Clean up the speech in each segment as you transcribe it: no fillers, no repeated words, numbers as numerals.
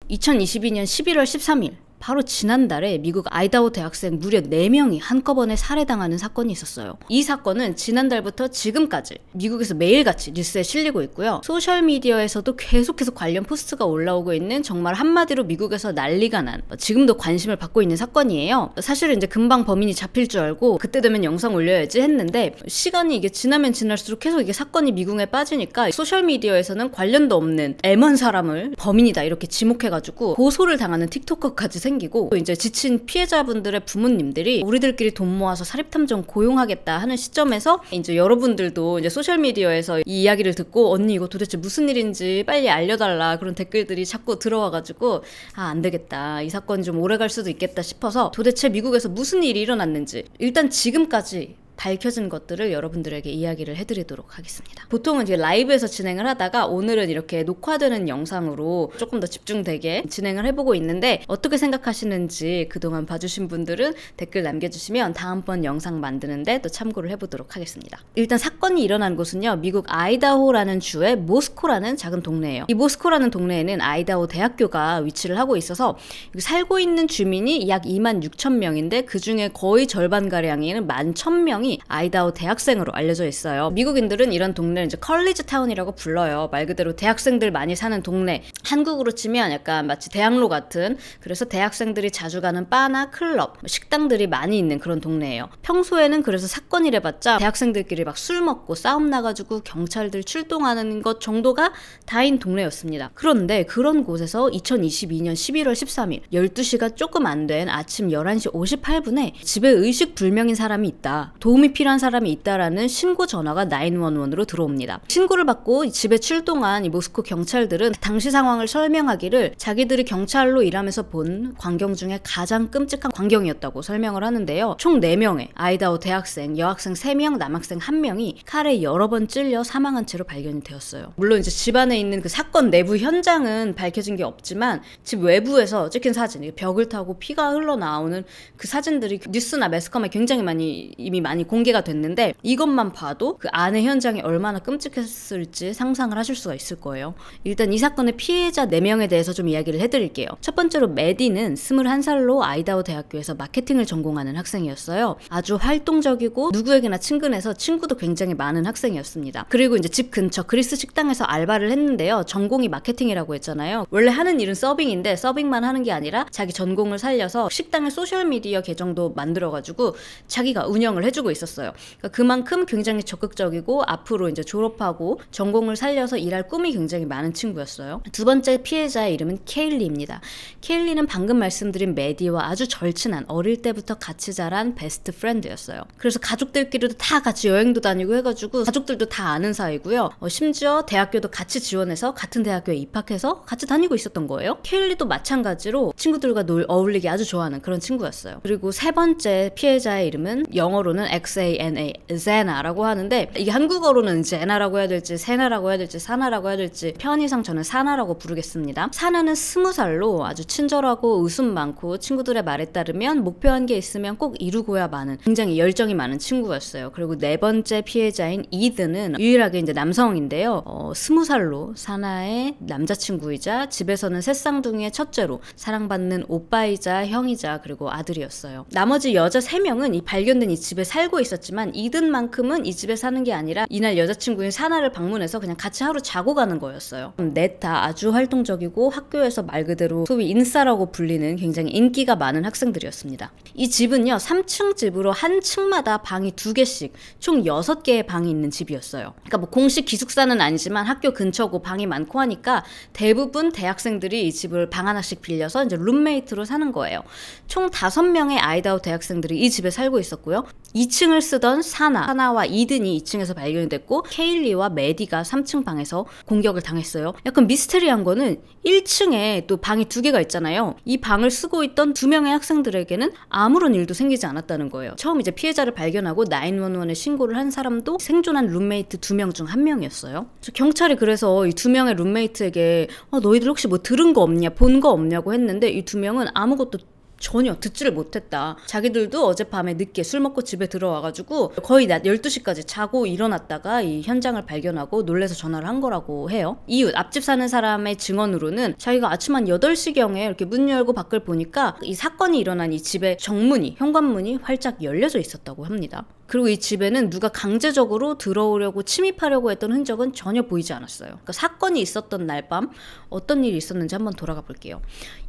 2022년 11월 13일 바로 지난달에 미국 아이다호 대학생 무려 4명이 한꺼번에 살해당하는 사건이 있었어요. 이 사건은 지난달부터 지금까지 미국에서 매일같이 뉴스에 실리고 있고요. 소셜미디어에서도 계속해서 관련 포스트가 올라오고 있는, 정말 한마디로 미국에서 난리가 난, 지금도 관심을 받고 있는 사건이에요. 사실은 이제 금방 범인이 잡힐 줄 알고 그때 되면 영상 올려야지 했는데, 시간이 이게 지나면 지날수록 계속 이게 사건이 미궁에 빠지니까 소셜미디어에서는 관련도 없는 M1 사람을 범인이다 이렇게 지목해가지고 고소를 당하는 틱토커까지 생기고, 이제 지친 피해자분들의 부모님들이 우리들끼리 돈 모아서 사립탐정 고용하겠다 하는 시점에서 이제 여러분들도 이제 소셜미디어에서 이 이야기를 듣고 언니 이거 도대체 무슨 일인지 빨리 알려달라 그런 댓글들이 자꾸 들어와가지고 안 되겠다, 이 사건 좀 오래 갈 수도 있겠다 싶어서 도대체 미국에서 무슨 일이 일어났는지 일단 지금까지 밝혀진 것들을 여러분들에게 이야기를 해드리도록 하겠습니다. 보통은 이제 라이브에서 진행을 하다가 오늘은 이렇게 녹화되는 영상으로 조금 더 집중되게 진행을 해보고 있는데, 어떻게 생각하시는지 그동안 봐주신 분들은 댓글 남겨주시면 다음번 영상 만드는데 또 참고를 해보도록 하겠습니다. 일단 사건이 일어난 곳은요, 미국 아이다호라는 주의 모스코라는 작은 동네예요. 이 모스코라는 동네에는 아이다호 대학교가 위치를 하고 있어서 살고 있는 주민이 약 26,000명인데 그 중에 거의 절반가량인 11,000명이 아이다호 대학생으로 알려져 있어요. 미국인들은 이런 동네를 이제 컬리지 타운이라고 불러요. 말 그대로 대학생들 많이 사는 동네. 한국으로 치면 약간 마치 대학로 같은, 그래서 대학생들이 자주 가는 바나 클럽, 식당들이 많이 있는 그런 동네예요. 평소에는 그래서 사건 일해봤자 대학생들끼리 막 술 먹고 싸움 나가지고 경찰들 출동하는 것 정도가 다인 동네였습니다. 그런데 그런 곳에서 2022년 11월 13일 12시가 조금 안 된 아침 11시 58분에 집에 의식불명인 사람이 있다, 도움이 필요한 사람이 있다라는 신고 전화가 911으로 들어옵니다. 신고를 받고 집에 출동한 이 모스코 경찰들은 당시 상황을 설명하기를 자기들이 경찰로 일하면서 본 광경 중에 가장 끔찍한 광경이었다고 설명을 하는데요. 총 4명의 아이다호 대학생, 여학생 3명, 남학생 1명이 칼에 여러 번 찔려 사망한 채로 발견이 되었어요. 물론 이제 집 안에 있는 그 사건 내부 현장은 밝혀진 게 없지만 집 외부에서 찍힌 사진, 벽을 타고 피가 흘러나오는 그 사진들이 뉴스나 매스컴에 굉장히 이미 많이 공개가 됐는데, 이것만 봐도 그 안의 현장이 얼마나 끔찍했을지 상상을 하실 수가 있을 거예요. 일단 이 사건의 피해자 4명에 대해서 좀 이야기를 해드릴게요. 첫 번째로 메디는 21살로 아이다호 대학교에서 마케팅을 전공하는 학생이었어요. 아주 활동적이고 누구에게나 친근해서 친구도 굉장히 많은 학생이었습니다. 그리고 이제 집 근처 그리스 식당에서 알바를 했는데요. 전공이 마케팅이라고 했잖아요. 원래 하는 일은 서빙인데 서빙만 하는 게 아니라 자기 전공을 살려서 식당의 소셜미디어 계정도 만들어가지고 자기가 운영을 해주고 있었어요. 그러니까 그만큼 굉장히 적극적이고 앞으로 이제 졸업하고 전공을 살려서 일할 꿈이 굉장히 많은 친구였어요. 두 번째 피해자의 이름은 케일리입니다. 케일리는 방금 말씀드린 메디와 아주 절친한, 어릴 때부터 같이 자란 베스트 프렌드였어요. 그래서 가족들끼리도 다 같이 여행도 다니고 해가지고 가족들도 다 아는 사이고요. 심지어 대학교도 같이 지원해서 같은 대학교에 입학해서 같이 다니고 있었던 거예요. 케일리도 마찬가지로 친구들과 어울리기 아주 좋아하는 그런 친구였어요. 그리고 세 번째 피해자의 이름은 영어로는 XANA, 제나라고 하는데, 이게 한국어로는 제나라고 해야 될지 세나라고 해야 될지 사나라고 해야 될지 편의상 저는 사나라고 부르겠습니다. 사나는 20살로 아주 친절하고 웃음 많고 친구들의 말에 따르면 목표한 게 있으면 꼭 이루고야 마는 굉장히 열정이 많은 친구였어요. 그리고 네 번째 피해자인 이드는 유일하게 이제 남성인데요. 20살로 사나의 남자친구이자 집에서는 셋쌍둥이의 첫째로 사랑받는 오빠이자 형이자 그리고 아들이었어요. 나머지 여자 3명은 이 발견된 이 집에 살고 있었지만 이든만큼은 이 집에 사는 게 아니라 이날 여자친구인 사나를 방문해서 그냥 같이 하루 자고 가는 거였어요. 넷 다 아주 활동적이고 학교에서 말 그대로 소위 인싸라고 불리는 굉장히 인기가 많은 학생들이었습니다. 이 집은요, 3층 집으로 한 층마다 방이 2개씩 총 6개의 방이 있는 집이었어요. 그러니까 뭐 공식 기숙사는 아니지만 학교 근처고 방이 많고 하니까 대부분 대학생들이 이 집을 방 하나씩 빌려서 이제 룸메이트로 사는 거예요. 총 5명의 아이다호 대학생들이 이 집에 살고 있었고요. 2층을 쓰던 사나와 이든이 2층에서 발견이 됐고, 케일리와 메디가 3층 방에서 공격을 당했어요. 약간 미스테리한 거는 1층에 또 방이 2개가 있잖아요. 이 방을 쓰고 있던 2명의 학생들에게는 아무런 일도 생기지 않았다는 거예요. 처음 이제 피해자를 발견하고 911에 신고를 한 사람도 생존한 룸메이트 2명 중 1명이었어요. 경찰이 그래서 이 2명의 룸메이트에게 너희들 혹시 뭐 들은 거 없냐, 본 거 없냐고 했는데 이 2명은 아무것도 전혀 듣지를 못했다. 자기들도 어젯밤에 늦게 술 먹고 집에 들어와가지고 거의 낮 12시까지 자고 일어났다가 이 현장을 발견하고 놀래서 전화를 한 거라고 해요. 이웃, 앞집 사는 사람의 증언으로는 자기가 아침 한 8시경에 이렇게 문 열고 밖을 보니까 이 사건이 일어난 이 집의 정문이, 현관문이 활짝 열려져 있었다고 합니다. 그리고 이 집에는 누가 강제적으로 들어오려고 침입하려고 했던 흔적은 전혀 보이지 않았어요. 그러니까 사건이 있었던 날 밤 어떤 일이 있었는지 한번 돌아가 볼게요.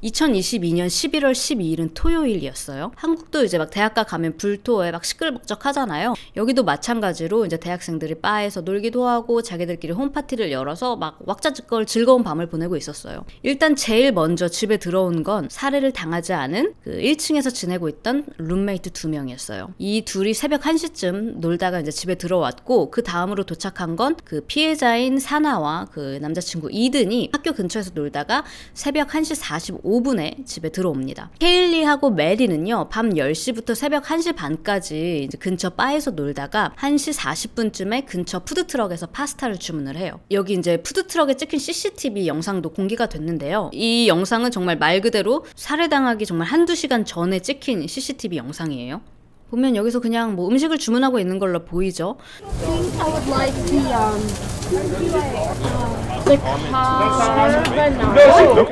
2022년 11월 12일은 토요일이었어요. 한국도 이제 막 대학가 가면 불토에 막 시끌벅적하잖아요. 여기도 마찬가지로 이제 대학생들이 바에서 놀기도 하고 자기들끼리 홈파티를 열어서 막 왁자지껄 즐거운 밤을 보내고 있었어요. 일단 제일 먼저 집에 들어온 건 살해를 당하지 않은 그 1층에서 지내고 있던 룸메이트 2명이었어요. 이 둘이 새벽 1시쯤 놀다가 이제 집에 들어왔고, 그 다음으로 도착한 건 그 피해자인 사나와 그 남자친구 이든이 학교 근처에서 놀다가 새벽 1시 45분에 집에 들어옵니다. 케일리하고 메리는요, 밤 10시부터 새벽 1시 반까지 이제 근처 바에서 놀다가 1시 40분쯤에 근처 푸드트럭에서 파스타를 주문을 해요. 여기 이제 푸드트럭에 찍힌 CCTV 영상도 공개가 됐는데요. 이 영상은 정말 말 그대로 살해당하기 정말 한두 시간 전에 찍힌 CCTV 영상이에요. 보면 여기서 그냥 뭐 음식을 주문하고 있는 걸로 보이죠.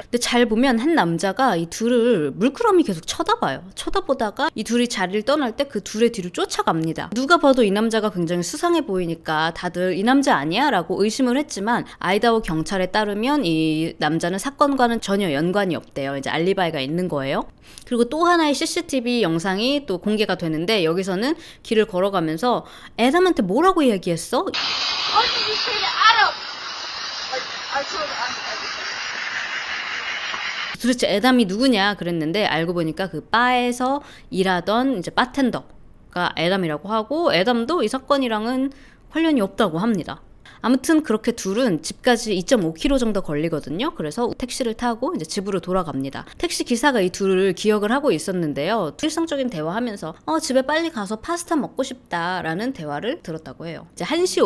근데 잘 보면 한 남자가 이 둘을 물끄러미 계속 쳐다봐요. 쳐다보다가 이 둘이 자리를 떠날 때 그 둘의 뒤를 쫓아갑니다. 누가 봐도 이 남자가 굉장히 수상해 보이니까 다들 이 남자 아니야? 라고 의심을 했지만 아이다호 경찰에 따르면 이 남자는 사건과는 전혀 연관이 없대요. 이제 알리바이가 있는 거예요. 그리고 또 하나의 CCTV 영상이 또 공개가 되는데, 여기서는 길을 걸어가면서 애담한테 뭐라고 이야기했어? 도대체 애담이 누구냐 그랬는데, 알고 보니까 그 바에서 일하던 이제 바텐더가 애담이라고 하고, 애담도 이 사건이랑은 관련이 없다고 합니다. 아무튼 그렇게 둘은 집까지 2.5km 정도 걸리거든요. 그래서 택시를 타고 이제 집으로 돌아갑니다. 택시 기사가 이 둘을 기억을 하고 있었는데요. 일상적인 대화하면서 집에 빨리 가서 파스타 먹고 싶다라는 대화를 들었다고 해요. 이제 1시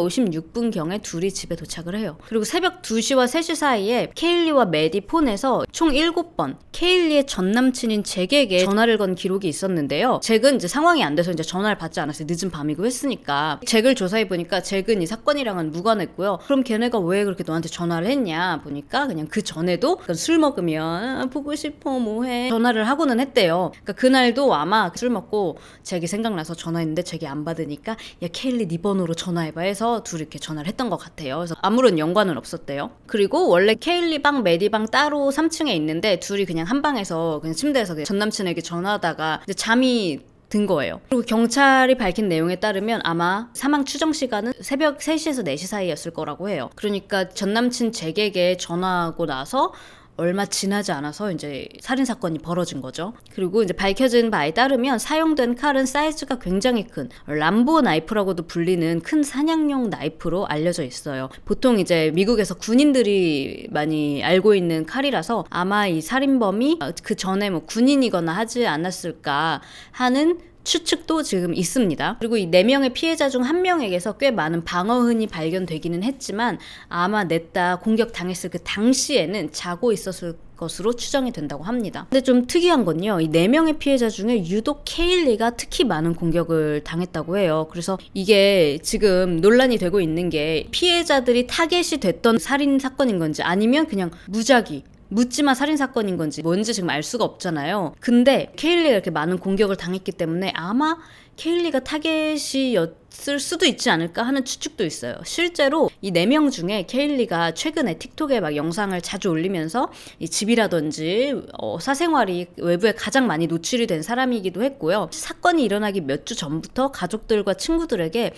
56분경에 둘이 집에 도착을 해요. 그리고 새벽 2시와 3시 사이에 케일리와 메디 폰에서 총 7번 케일리의 전 남친인 잭에게 전화를 건 기록이 있었는데요. 잭은 이제 상황이 안 돼서 이제 전화를 받지 않았어요. 늦은 밤이고 했으니까. 잭을 조사해 보니까 잭은 이 사건이랑은 무관했고요. 그럼 걔네가 왜 그렇게 너한테 전화를 했냐 보니까 그냥 그 전에도 술 먹으면 보고 싶어 뭐해 전화를 하고는 했대요. 그러니까 그날도 아마 술 먹고 잭이 생각나서 전화했는데 잭이 안 받으니까 야 케일리 네 번호로 전화해봐 해서 둘이 이렇게 전화를 했던 것 같아요. 그래서 아무런 연관은 없었대요. 그리고 원래 케일리 방, 메디 방 따로 3층에 있는데 둘이 그냥 한 방에서 그냥 침대에서 전 남친에게 전화하다가 이제 잠이 든 거예요. 그리고 경찰이 밝힌 내용에 따르면 아마 사망 추정 시간은 새벽 3시에서 4시 사이였을 거라고 해요. 그러니까 전 남친 잭에게 전화하고 나서 얼마 지나지 않아서 이제 살인사건이 벌어진 거죠. 그리고 이제 밝혀진 바에 따르면 사용된 칼은 사이즈가 굉장히 큰 람보 나이프라고도 불리는 큰 사냥용 나이프로 알려져 있어요. 보통 이제 미국에서 군인들이 많이 알고 있는 칼이라서 아마 이 살인범이 그 전에 뭐 군인이거나 하지 않았을까 하는 추측도 지금 있습니다. 그리고 이 4명의 피해자 중 1명에게서 꽤 많은 방어흔이 발견되기는 했지만 아마 냈다 공격 당했을 그 당시에는 자고 있었을 것으로 추정이 된다고 합니다. 근데 좀 특이한 건요, 이 4명의 피해자 중에 유독 케일리가 특히 많은 공격을 당했다고 해요. 그래서 이게 지금 논란이 되고 있는 게 피해자들이 타겟이 됐던 살인 사건인 건지 아니면 그냥 무작위 묻지마 살인사건인 건지 뭔지 지금 알 수가 없잖아요. 근데 케일리가 이렇게 많은 공격을 당했기 때문에 아마 케일리가 타겟이었을 수도 있지 않을까 하는 추측도 있어요. 실제로 이 4명 중에 케일리가 최근에 틱톡에 막 영상을 자주 올리면서 이 집이라든지 사생활이 외부에 가장 많이 노출이 된 사람이기도 했고요. 사건이 일어나기 몇 주 전부터 가족들과 친구들에게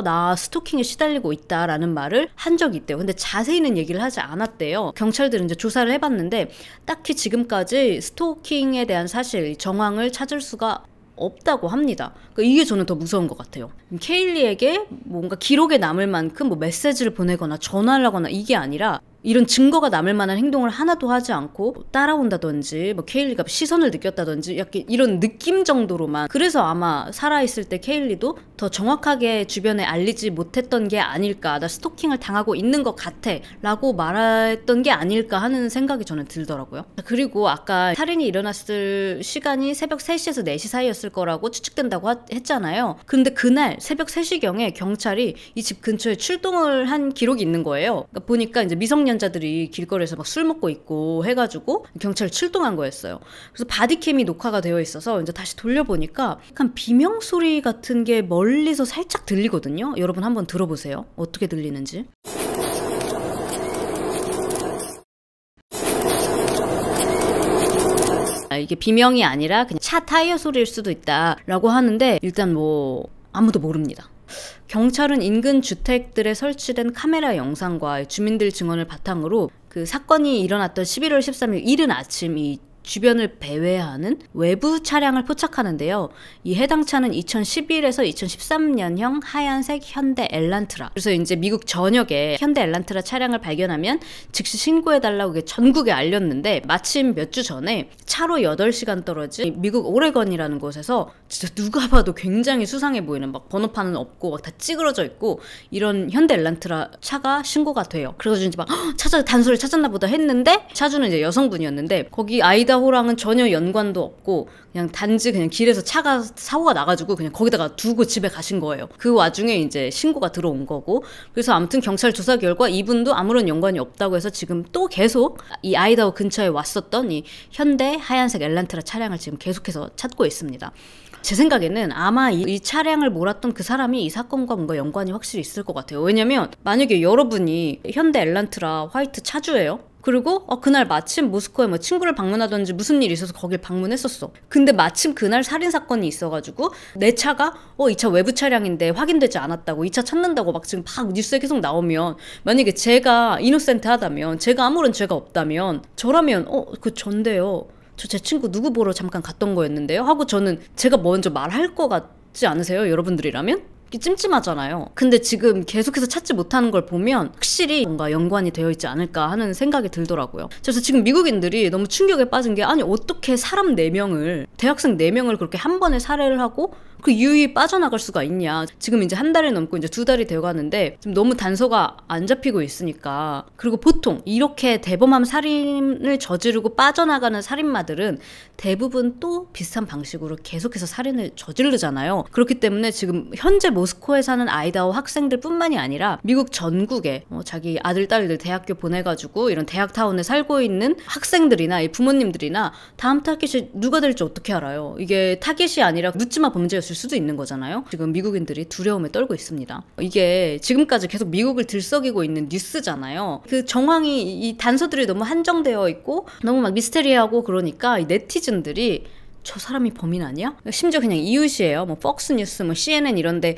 나 스토킹에 시달리고 있다라는 말을 한 적이 있대요. 근데 자세히는 얘기를 하지 않았대요. 경찰들은 이제 조사를 해봤는데 딱히 지금까지 스토킹에 대한 사실, 정황을 찾을 수가 없다고 합니다. 그러니까 이게 저는 더 무서운 것 같아요. 케일리에게 뭔가 기록에 남을 만큼 뭐 메시지를 보내거나 전화를 하거나 이게 아니라 이런 증거가 남을 만한 행동을 하나도 하지 않고 따라온다든지 뭐 케일리가 시선을 느꼈다든지 약간 이런 느낌 정도로만, 그래서 아마 살아있을 때 케일리도 더 정확하게 주변에 알리지 못했던 게 아닐까, 나 스토킹을 당하고 있는 것 같아 라고 말했던 게 아닐까 하는 생각이 저는 들더라고요. 그리고 아까 살인이 일어났을 시간이 새벽 3시에서 4시 사이였을 거라고 추측된다고 했잖아요. 근데 그날 새벽 3시경에 경찰이 이 집 근처에 출동을 한 기록이 있는 거예요. 그러니까 보니까 이제 미성년자들이 길거리에서 막 술 먹고 있고 해가지고 경찰이 출동한 거였어요. 그래서 바디캠이 녹화가 되어 있어서 이제 다시 돌려보니까 약간 비명 소리 같은 게 멀리서 살짝 들리거든요. 여러분 한번 들어보세요. 어떻게 들리는지. 이게 비명이 아니라 그냥 차 타이어 소리일 수도 있다라고 하는데, 일단 뭐 아무도 모릅니다. 경찰은 인근 주택들에 설치된 카메라 영상과 주민들 증언을 바탕으로 그 사건이 일어났던 11월 13일 이른 아침 이 주변을 배회하는 외부 차량을 포착하는데요. 이 해당 차는 2011에서 2013년형 하얀색 현대 엘란트라. 그래서 이제 미국 전역에 현대 엘란트라 차량을 발견하면 즉시 신고해달라고 전국에 알렸는데, 마침 몇 주 전에 차로 8시간 떨어진 미국 오레건이라는 곳에서 진짜 누가 봐도 굉장히 수상해 보이는, 막 번호판은 없고 막 다 찌그러져 있고 이런 현대 엘란트라 차가 신고가 돼요. 그래가지고 이제 막 단서를 찾았나 보다 했는데, 차주는 이제 여성분이었는데 거기 아이다호랑은 전혀 연관도 없고 그냥 단지 그냥 길에서 차가 사고가 나가지고 그냥 거기다가 두고 집에 가신 거예요. 그 와중에 이제 신고가 들어온 거고, 그래서 아무튼 경찰 조사 결과 이분도 아무런 연관이 없다고 해서 지금 또 계속 이 아이다호 근처에 왔었던 이 현대 하얀색 엘란트라 차량을 지금 계속해서 찾고 있습니다. 제 생각에는 아마 이 차량을 몰았던 그 사람이 이 사건과 뭔가 연관이 확실히 있을 것 같아요. 왜냐면 만약에 여러분이 현대 엘란트라 화이트 차주예요. 그리고 그날 마침 모스크바에 뭐 친구를 방문하던지 무슨 일이 있어서 거길 방문했었어. 근데 마침 그날 살인사건이 있어가지고 내 차가 이 차 외부 차량인데 확인되지 않았다고, 이 차 찾는다고 막 지금 막 뉴스에 계속 나오면, 만약에 제가 이노센트하다면, 제가 아무런 죄가 없다면, 저라면 그 전데요, 저 제 친구 누구 보러 잠깐 갔던 거였는데요 하고 저는 제가 먼저 말할 것 같지 않으세요? 여러분들이라면? 찜찜하잖아요. 근데 지금 계속해서 찾지 못하는 걸 보면 확실히 뭔가 연관이 되어 있지 않을까 하는 생각이 들더라고요. 그래서 지금 미국인들이 너무 충격에 빠진 게, 아니 어떻게 사람 4명을, 대학생 4명을 그렇게 한 번에 살해를 하고 그 유유히 빠져나갈 수가 있냐. 지금 이제 한 달이 넘고 이제 2달이 되어가는데 지금 너무 단서가 안 잡히고 있으니까. 그리고 보통 이렇게 대범한 살인을 저지르고 빠져나가는 살인마들은 대부분 또 비슷한 방식으로 계속해서 살인을 저지르잖아요. 그렇기 때문에 지금 현재 모스코에 사는 아이다호 학생들 뿐만이 아니라 미국 전국에 자기 아들, 딸들 대학교 보내가지고 이런 대학타운에 살고 있는 학생들이나 이 부모님들이나 다음 타깃이 누가 될지 어떻게 알아요? 이게 타깃이 아니라 묻지마 범죄였을 수도 있는 거잖아요. 지금 미국인들이 두려움에 떨고 있습니다. 이게 지금까지 계속 미국을 들썩이고 있는 뉴스잖아요. 그 정황이, 이 단서들이 너무 한정되어 있고 너무 막 미스테리하고 그러니까 이 네티즌들이 저 사람이 범인 아니야? 심지어 그냥 이웃이에요. 뭐 폭스뉴스, 뭐 CNN 이런데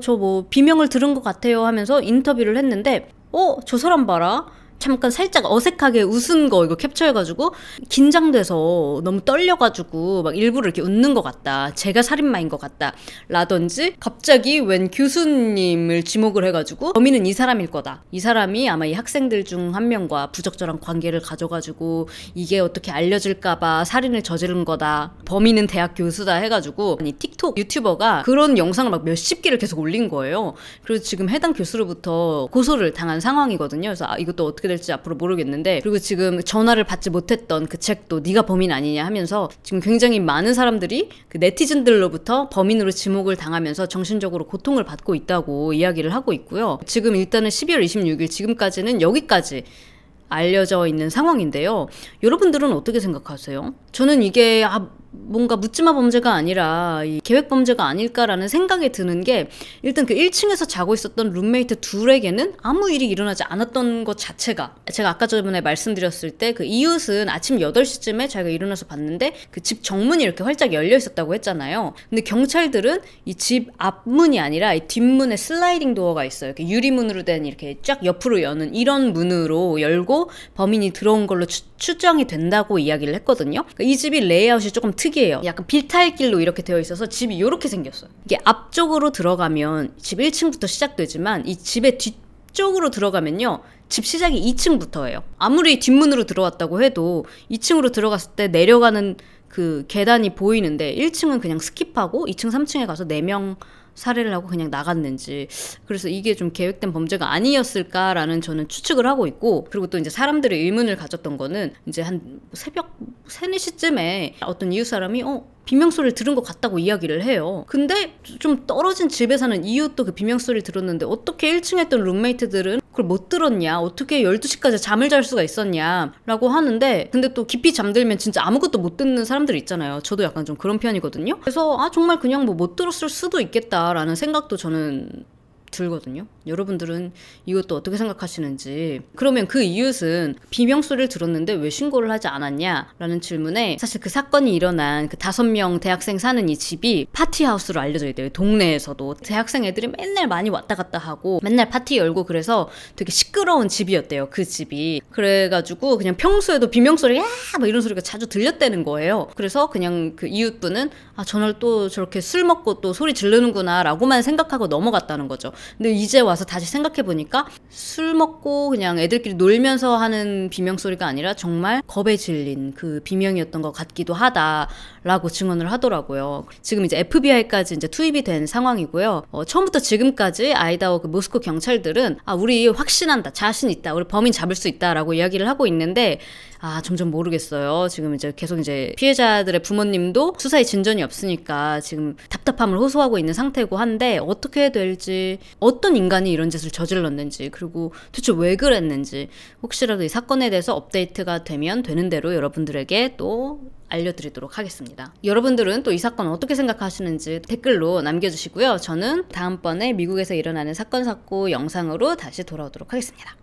저 뭐 비명을 들은 것 같아요 하면서 인터뷰를 했는데 저 사람 봐라. 잠깐 살짝 어색하게 웃은 거 이거 캡처해가지고 긴장돼서 너무 떨려가지고 막 일부러 이렇게 웃는 것 같다, 제가 살인마인 것 같다 라든지, 갑자기 웬 교수님을 지목을 해가지고 범인은 이 사람일 거다, 이 사람이 아마 이 학생들 중 한 명과 부적절한 관계를 가져가지고 이게 어떻게 알려질까봐 살인을 저지른 거다, 범인은 대학 교수다 해가지고 이 틱톡 유튜버가 그런 영상을 막 몇십 개를 계속 올린 거예요. 그래서 지금 해당 교수로부터 고소를 당한 상황이거든요. 그래서 이것도 어떻게 될지 앞으로 모르겠는데, 그리고 지금 전화를 받지 못했던 그 책도 네가 범인 아니냐 하면서 지금 굉장히 많은 사람들이 그 네티즌들로부터 범인으로 지목을 당하면서 정신적으로 고통을 받고 있다고 이야기를 하고 있고요. 지금 일단은 12월 26일 지금까지는 여기까지 알려져 있는 상황인데요. 여러분들은 어떻게 생각하세요? 저는 이게 뭔가 묻지마 범죄가 아니라 이 계획 범죄가 아닐까라는 생각이 드는 게, 일단 그 1층에서 자고 있었던 룸메이트 둘에게는 아무 일이 일어나지 않았던 것 자체가, 제가 아까 전에 말씀드렸을 때 그 이웃은 아침 8시쯤에 자기가 일어나서 봤는데 그 집 정문이 이렇게 활짝 열려 있었다고 했잖아요. 근데 경찰들은 이 집 앞문이 아니라 이 뒷문에 슬라이딩 도어가 있어요. 이렇게 유리문으로 된, 이렇게 쫙 옆으로 여는 이런 문으로 열고 범인이 들어온 걸로 추정이 된다고 이야기를 했거든요. 그러니까 이 집이 레이아웃이 조금 특이해요. 약간 빌탈길로 이렇게 되어 있어서 집이 이렇게 생겼어요. 이게 앞쪽으로 들어가면 집 1층부터 시작되지만 이 집의 뒤쪽으로 들어가면요, 집 시작이 2층부터예요. 아무리 뒷문으로 들어왔다고 해도 2층으로 들어갔을 때 내려가는 그 계단이 보이는데 1층은 그냥 스킵하고 2층, 3층에 가서 4명 살해를 하고 그냥 나갔는지, 그래서 이게 좀 계획된 범죄가 아니었을까라는 저는 추측을 하고 있고, 그리고 또 이제 사람들의 의문을 가졌던 거는 이제 한 새벽 3, 4시쯤에 어떤 이웃 사람이 비명소리를 들은 것 같다고 이야기를 해요. 근데 좀 떨어진 집에 사는 이웃도 그 비명소리를 들었는데 어떻게 1층에 있던 룸메이트들은 그걸 못 들었냐, 어떻게 12시까지 잠을 잘 수가 있었냐 라고 하는데, 근데 또 깊이 잠들면 진짜 아무것도 못 듣는 사람들 있잖아요. 저도 약간 좀 그런 편이거든요. 그래서 정말 그냥 뭐 못 들었을 수도 있겠다라는 생각도 저는 들거든요. 여러분들은 이것도 어떻게 생각하시는지. 그러면 그 이웃은 비명소리를 들었는데 왜 신고를 하지 않았냐라는 질문에, 사실 그 사건이 일어난 그 5명 대학생 사는 이 집이 파티하우스로 알려져 있대요. 동네에서도 대학생 애들이 맨날 많이 왔다 갔다 하고 맨날 파티 열고, 그래서 되게 시끄러운 집이었대요, 그 집이. 그래가지고 그냥 평소에도 비명소리 막 이런 소리가 자주 들렸다는 거예요. 그래서 그냥 그 이웃분은 저날 또 저렇게 술 먹고 또 소리 지르는구나 라고만 생각하고 넘어갔다는 거죠. 근데 이제 와서 다시 생각해보니까 술 먹고 그냥 애들끼리 놀면서 하는 비명소리가 아니라 정말 겁에 질린 그 비명이었던 것 같기도 하다라고 증언을 하더라고요. 지금 이제 FBI까지 이제 투입이 된 상황이고요. 처음부터 지금까지 아이다호 그 모스코 경찰들은 우리 확신한다, 자신 있다, 우리 범인 잡을 수 있다라고 이야기를 하고 있는데, 점점 모르겠어요. 지금 이제 계속 이제 피해자들의 부모님도 수사에 진전이 없으니까 지금 답답함을 호소하고 있는 상태고 한데, 어떻게 될지, 어떤 인간이 이런 짓을 저질렀는지, 그리고 대체 왜 그랬는지, 혹시라도 이 사건에 대해서 업데이트가 되면 되는 대로 여러분들에게 또 알려드리도록 하겠습니다. 여러분들은 또 이 사건 어떻게 생각하시는지 댓글로 남겨주시고요. 저는 다음번에 미국에서 일어나는 사건 사고 영상으로 다시 돌아오도록 하겠습니다.